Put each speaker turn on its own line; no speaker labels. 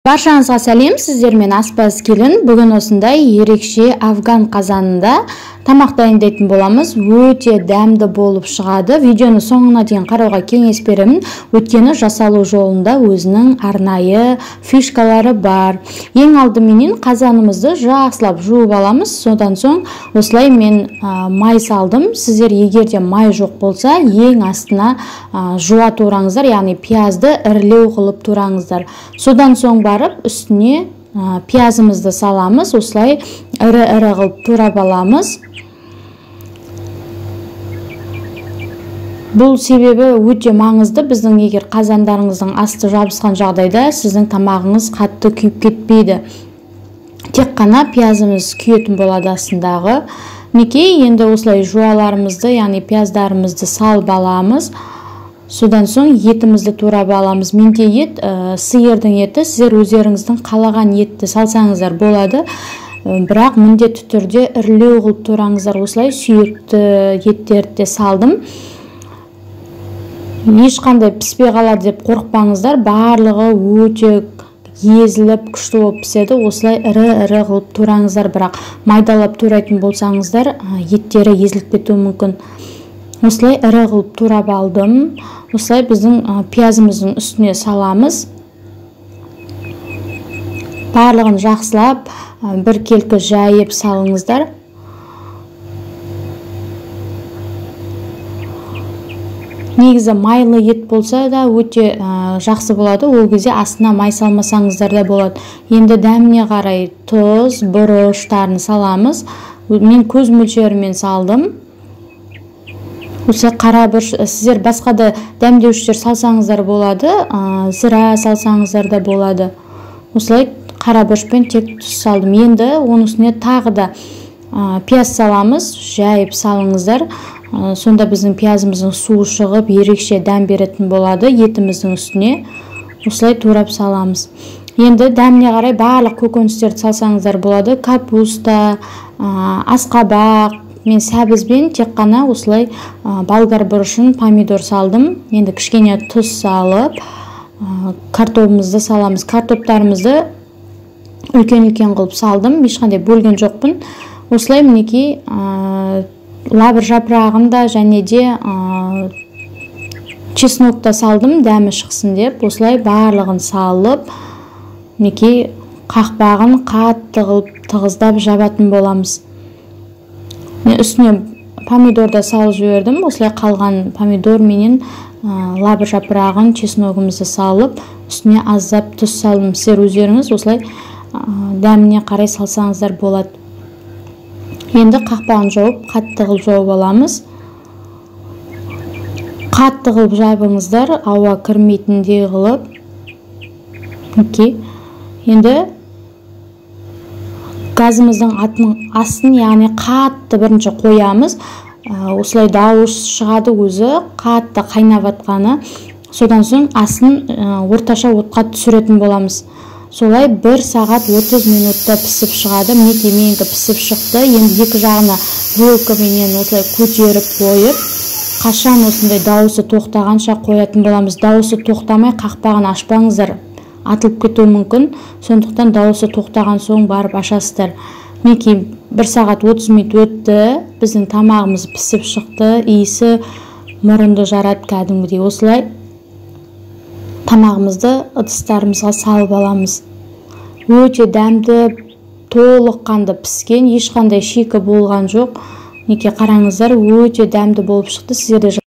Баршаңызға сәлем, сіздермен аспаз келін. Бүгін осындай ерекше афган қазанында тамақ дайындайтын боламыз. Өте дәмді болып шығады. Видеоны соңына дейін қарауға кеңес беремін. Өйткені жасалу жолында өзінің арнайы фишкалары бар. Ең алдыменен қазанымызды жақсылап жуып аламыз. Содан соң осылай мен май салдым. Сіздер егерде май жоқ болса, ең астына жуа тураңыздар, яғни пиязды ірілеу қылып тураңыздар. Содан соң барып үстіне пиязымызды саламыз. Осылай ірі-ірі қылып турап аламыз. Бұл себебі өте маңызды. Біздің егер қазандарыңыздың асты жабысқан жағдайда сіздің тамағыңыз қатты күйіп кетпейді. Тек қана пиязымыз күйетін болады астындағы. Мінекей, енді осылай жуаларымызды, яғни пияздарымызды салып аламыз. Содан соң етімізді турап аламыз. Менде ет, сиырдың еті, сіздер өздеріңіздің қалаған етті салсаңыздар болады. Бірақ міндетті түрде ірілеу қылып тураңыздар. Осылай сүйекті еттерді салдым. Ешқандай піспей қалады деп қорықпаңыздар. Барлығы өте езіліп, күшті болып піседі. Осылай ірі-ірі қылып тураңыздар. Бірақ майдалап турайтын болсаңыздар, еттері езіліп кетуі мүмкін. Осылай ірі қылып турап алдым. Осылай біздің пиязымыздың үстіне саламыз. Барлығын жақсылап бір келкі жайып салыңыздар. Негізі майлы ет болса да өте жақсы болады. Ол кезде астына май салмасаңыздар да болады. Енді дәміне қарай тұз, бұрыштарын саламыз. Мен көз мөлшерімен салдым. Осы қара бұрыш, сіздер басқа да дәмдеушілер салсаңыздар болады, зіра салсаңыздар да болады. Осылай қара бұрышпен тек тұз салдым. Енді оның үстіне тағы да пияз саламыз, жайып салыңыздар. Сонда біздің пиязымыздың суы шығып, ерекше дәм беретін болады етіміздің үстіне. Осылай турап саламыз. Енді дәміне қарай барлық көкөністерді салсаңыздар болады. Капуста, асқабақ, мен сәбізбен тек қана осылай болгар бұрышын, помидор салдым. Енді кішкене тұз салып, картопымызды саламыз. Картоптарымызды үлкен-үлкен қылып салдым. Ешқандай бөлген жоқпын. Осылай мінекей лавр жапырағында және де чеснокта салдым, дәмі шықсын деп. Осылай барлығын салып, мінекей қақпағын қатты қылып тығыздап жабатын боламыз. Үстіне помидорда салып жібердім. Осылай қалған помидор менен лавр жапырағын, чесногымызды салып, үстіне аздап тұз салдым. Сіздер өздеріңіз осылай дәміне қарай салсаңыздар болады. Енді қақпағын жауып, қатты қылып жауып аламыз. Қатты қылып жабыңыздар, ауа кірмейтіндей қылып. Енді газымыздың астын, яғни қатты бірінші қоямыз. Осылай дауыс шығады өзі, қатты қайнап атқаны. Содан соң астын орташа отқа түсіретін боламыз. Солай 1 сағат 30 минутта пісіп шығады. Мінекей менікі пісіп шықты. Енді екі жағына вилкаменен осылай көтеріп қойып, қашан осындай дауысы тоқтағанша қоятын боламыз. Дауысы тоқтамай қақпағын ашпаңыздар, атылып кетуі мүмкін. Сондықтан дауысы тоқтаған соң барып ашасыздар. Мінекей 1 сағат 30 минут өтті. Біздің тамағымыз пісіп шықты. Иісі мұрынды жарады кәдімгідей. Осылай тамағымызды ыдыстарымызға салып аламыз. Өте дәмді, толыққанды піскен, ешқандай шикі болған жоқ. Неке қараңыздар, өте дәмді болып шықты. Сіздерде